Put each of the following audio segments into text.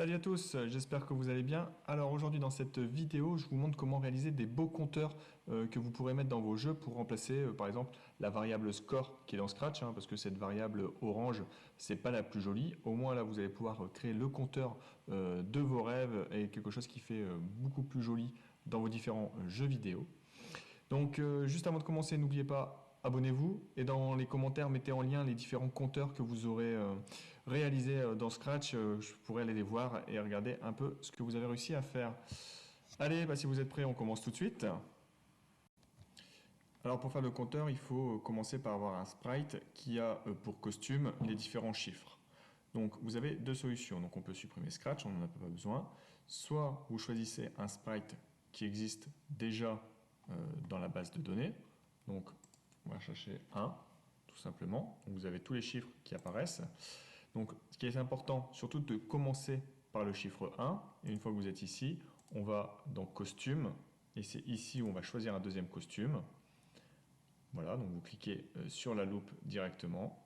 Salut à tous, j'espère que vous allez bien. Alors aujourd'hui dans cette vidéo, je vous montre comment réaliser des beaux compteurs que vous pourrez mettre dans vos jeux pour remplacer par exemple la variable score qui est dans Scratch, parce que cette variable orange, c'est pas la plus jolie. Au moins là, vous allez pouvoir créer le compteur de vos rêves et quelque chose qui fait beaucoup plus joli dans vos différents jeux vidéo. Donc juste avant de commencer, n'oubliez pas, abonnez-vous et dans les commentaires, mettez en lien les différents compteurs que vous aurez réalisés dans Scratch. Je pourrais aller les voir et regarder un peu ce que vous avez réussi à faire. Allez, si vous êtes prêts, on commence tout de suite. Alors pour faire le compteur, il faut commencer par avoir un sprite qui a pour costume les différents chiffres. Donc vous avez deux solutions. Donc on peut supprimer Scratch, on n'en a pas besoin. Soit vous choisissez un sprite qui existe déjà dans la base de données. Donc on va chercher 1, tout simplement. Donc, vous avez tous les chiffres qui apparaissent. Donc ce qui est important, surtout de commencer par le chiffre 1. Et une fois que vous êtes ici, on va dans costume. Et c'est ici où on va choisir un deuxième costume. Voilà, donc vous cliquez sur la loupe directement.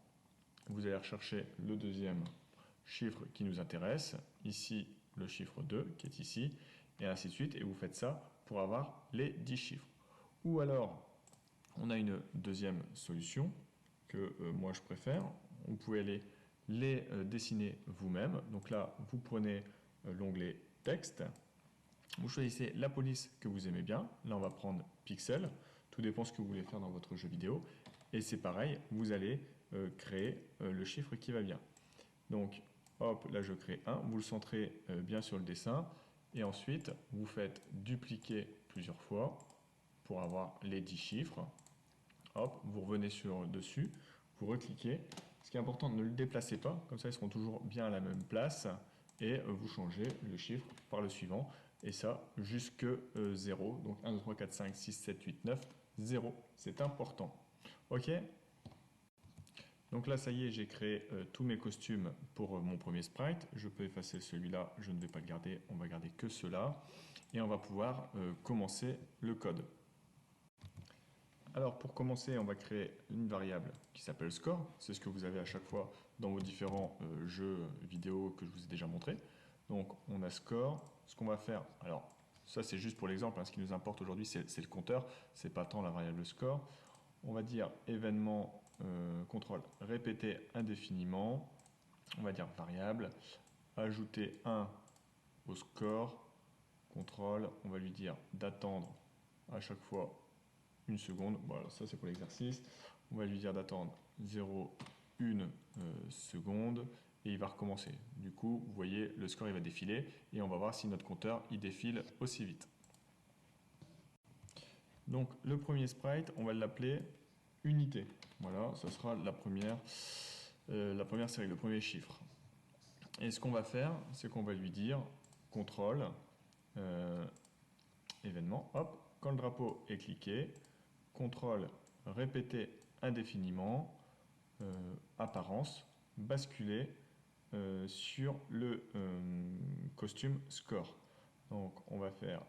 Vous allez rechercher le deuxième chiffre qui nous intéresse. Ici, le chiffre 2 qui est ici. Et ainsi de suite. Et vous faites ça pour avoir les 10 chiffres. Ou alors, on a une deuxième solution que moi je préfère. Vous pouvez aller les dessiner vous-même. Donc là, vous prenez l'onglet texte. Vous choisissez la police que vous aimez bien. Là, on va prendre pixel. Tout dépend ce que vous voulez faire dans votre jeu vidéo. Et c'est pareil, vous allez créer le chiffre qui va bien. Donc, hop, là je crée 1. Vous le centrez bien sur le dessin. Et ensuite, vous faites dupliquer plusieurs fois pour avoir les 10 chiffres. Hop, vous revenez dessus, vous recliquez. Ce qui est important, ne le déplacez pas, comme ça ils seront toujours bien à la même place. Et vous changez le chiffre par le suivant. Et ça, jusque 0. Donc 1, 2, 3, 4, 5, 6, 7, 8, 9, 0. C'est important. Ok ? Donc là, ça y est, j'ai créé tous mes costumes pour mon premier sprite. Je peux effacer celui-là, je ne vais pas le garder, on va garder que cela. Et on va pouvoir commencer le code. Alors pour commencer, on va créer une variable qui s'appelle score. C'est ce que vous avez à chaque fois dans vos différents jeux vidéo que je vous ai déjà montré. Donc on a score. Ce qu'on va faire, alors ça c'est juste pour l'exemple, ce qui nous importe aujourd'hui c'est le compteur, c'est pas tant la variable score. On va dire événement contrôle répéter indéfiniment. On va dire variable, ajouter 1 au score, contrôle, on va lui dire d'attendre à chaque fois une seconde. Voilà, ça c'est pour l'exercice. On va lui dire d'attendre 0,1 seconde et il va recommencer. Du coup, vous voyez, le score il va défiler et on va voir si notre compteur il défile aussi vite. Donc le premier sprite, on va l'appeler unité. Voilà, ça sera la première série, le premier chiffre. Et ce qu'on va faire, c'est qu'on va lui dire contrôle événement. Hop, quand le drapeau est cliqué, contrôle répéter indéfiniment, apparence, basculer sur le costume score. Donc on va faire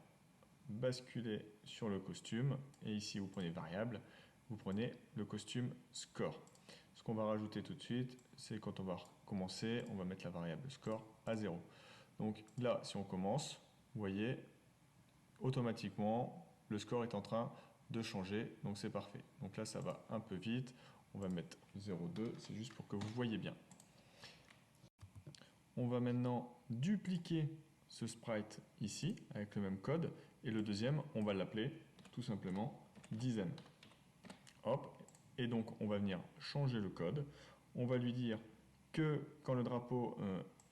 basculer sur le costume et ici vous prenez variable, vous prenez le costume score. Ce qu'on va rajouter tout de suite, c'est quand on va recommencer, on va mettre la variable score à 0. Donc là, si on commence, vous voyez, automatiquement, le score est en train de changer, donc c'est parfait. Donc là, ça va un peu vite. On va mettre 0,2, c'est juste pour que vous voyez bien. On va maintenant dupliquer ce sprite ici, avec le même code, et le deuxième, on va l'appeler tout simplement dizaine. Hop, et donc on va venir changer le code. On va lui dire que quand le drapeau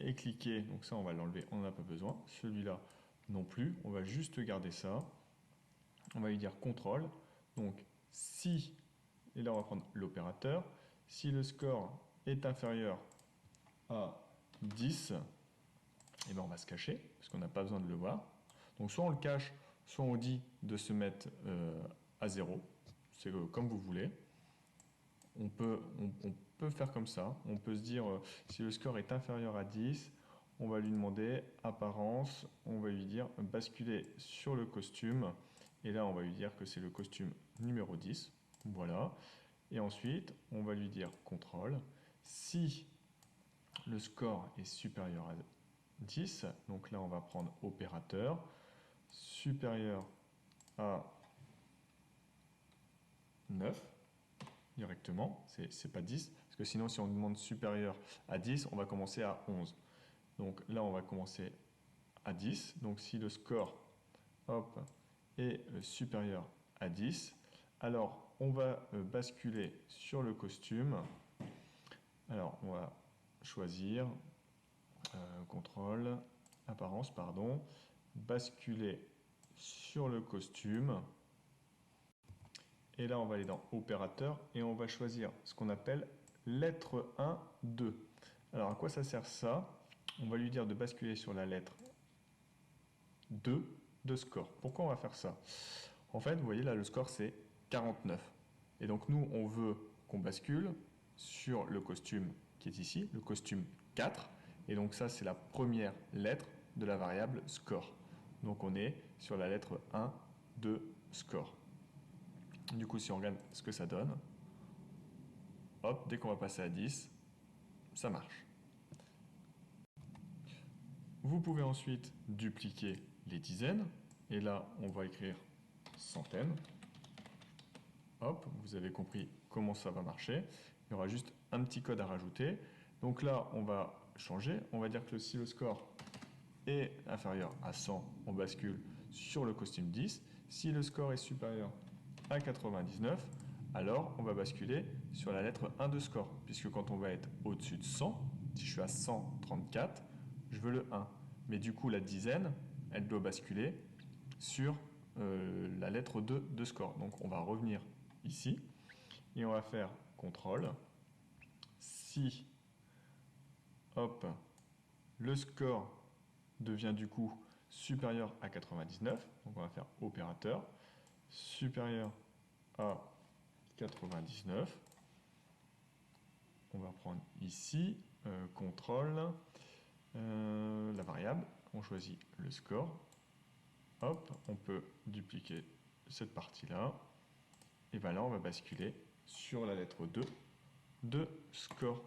est cliqué, donc ça on va l'enlever, on n'en a pas besoin. Celui-là non plus, on va juste garder ça. On va lui dire contrôle. Donc si, et là on va prendre l'opérateur, si le score est inférieur à 10, et ben on va se cacher, parce qu'on n'a pas besoin de le voir. Donc soit on le cache, soit on dit de se mettre à 0. C'est comme vous voulez. On peut faire comme ça. On peut se dire, si le score est inférieur à 10, on va lui demander apparence, on va lui dire basculer sur le costume. Et là, on va lui dire que c'est le costume numéro 10. Voilà. Et ensuite, on va lui dire contrôle. Si le score est supérieur 10. Donc là, on va prendre opérateur supérieur à 9 directement. C'est pas 10, parce que sinon, si on demande supérieur à 10, on va commencer à 11. Donc là, on va commencer à 10. Donc si le score hop, est supérieur à 10, alors on va basculer sur le costume. Alors on va choisir contrôle, apparence, pardon, basculer sur le costume. Et là, on va aller dans opérateur et on va choisir ce qu'on appelle lettre 1, 2. Alors, à quoi ça sert ça? On va lui dire de basculer sur la lettre 2 de score. Pourquoi on va faire ça? En fait, vous voyez là, le score c'est 49. Et donc, nous, on veut qu'on bascule sur le costume qui est ici, le costume 4. Et donc, ça, c'est la première lettre de la variable score. Donc, on est sur la lettre 1 de score. Du coup, si on regarde ce que ça donne, hop, dès qu'on va passer à 10, ça marche. Vous pouvez ensuite dupliquer les dizaines. Et là, on va écrire centaines. Hop, vous avez compris comment ça va marcher. Il y aura juste un petit code à rajouter. Donc là, on va changer. On va dire que si le score est inférieur à 100, on bascule sur le costume 10. Si le score est supérieur à 99, alors on va basculer sur la lettre 1 de score. Puisque quand on va être au-dessus de 100, si je suis à 134, je veux le 1. Mais du coup, la dizaine, elle doit basculer sur la lettre 2 de score. Donc on va revenir ici et on va faire contrôle. Si hop, le score devient du coup supérieur à 99, donc on va faire opérateur supérieur à 99. On va prendre ici contrôle la variable, on choisit le score. Hop, on peut dupliquer cette partie-là. Et bien là, on va basculer sur la lettre 2 de score.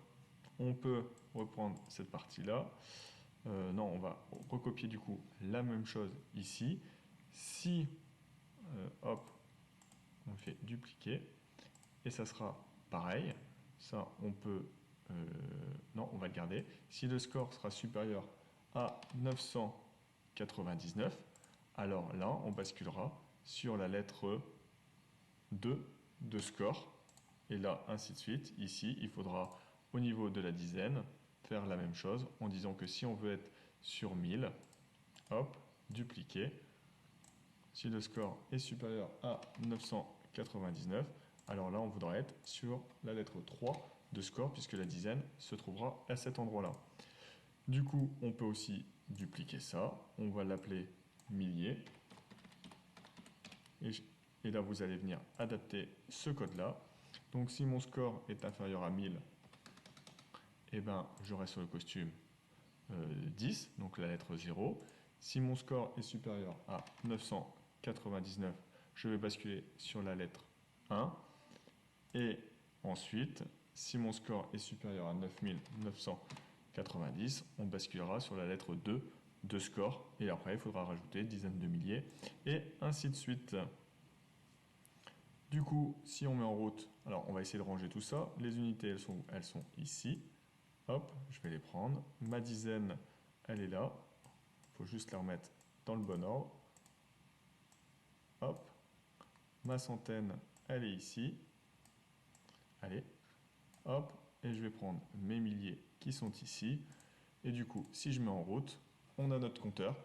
On peut reprendre cette partie-là. Non, on va recopier du coup la même chose ici. Si, hop, on fait dupliquer, et ça sera pareil. Ça, on peut... non, on va le garder. Si le score sera supérieur à 999, alors là, on basculera sur la lettre 2 de score. Et là, ainsi de suite. Ici, il faudra, au niveau de la dizaine, faire la même chose en disant que si on veut être sur 1000, hop, dupliquer. Si le score est supérieur à 999, alors là, on voudra être sur la lettre 3 de score puisque la dizaine se trouvera à cet endroit-là. Du coup, on peut aussi dupliquer ça. On va l'appeler millier. Et là, vous allez venir adapter ce code-là. Donc, si mon score est inférieur à 1000, eh ben, j'aurai sur le costume 10, donc la lettre 0. Si mon score est supérieur à 999, je vais basculer sur la lettre 1. Et ensuite, si mon score est supérieur à 9990, on basculera sur la lettre 2 de score. Et après, il faudra rajouter dizaines de milliers et ainsi de suite. Du coup, si on met en route, alors on va essayer de ranger tout ça. Les unités, elles sont ici. Hop, je vais les prendre. Ma dizaine, elle est là. Il faut juste la remettre dans le bon ordre. Hop. Ma centaine, elle est ici. Allez. Hop. Et je vais prendre mes milliers qui sont ici. Et du coup, si je mets en route, on a notre compteur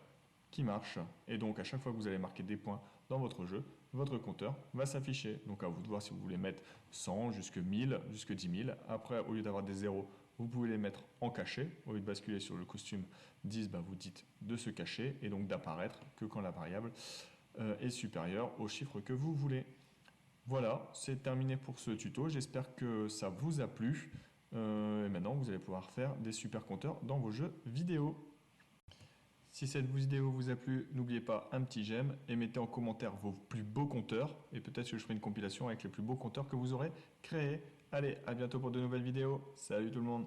qui marche. Et donc, à chaque fois que vous allez marquer des points dans votre jeu, votre compteur va s'afficher. Donc, à vous de voir si vous voulez mettre 100, jusque 1000, jusque 10 000. Après, au lieu d'avoir des zéros, vous pouvez les mettre en cachet. Au lieu de basculer sur le costume 10, vous dites de se cacher et donc d'apparaître que quand la variable est supérieure au chiffre que vous voulez. Voilà, c'est terminé pour ce tuto. J'espère que ça vous a plu. Et maintenant, vous allez pouvoir faire des super compteurs dans vos jeux vidéo. Si cette vidéo vous a plu, n'oubliez pas un petit j'aime et mettez en commentaire vos plus beaux compteurs. Et peut-être que je ferai une compilation avec les plus beaux compteurs que vous aurez créés. Allez, à bientôt pour de nouvelles vidéos. Salut tout le monde!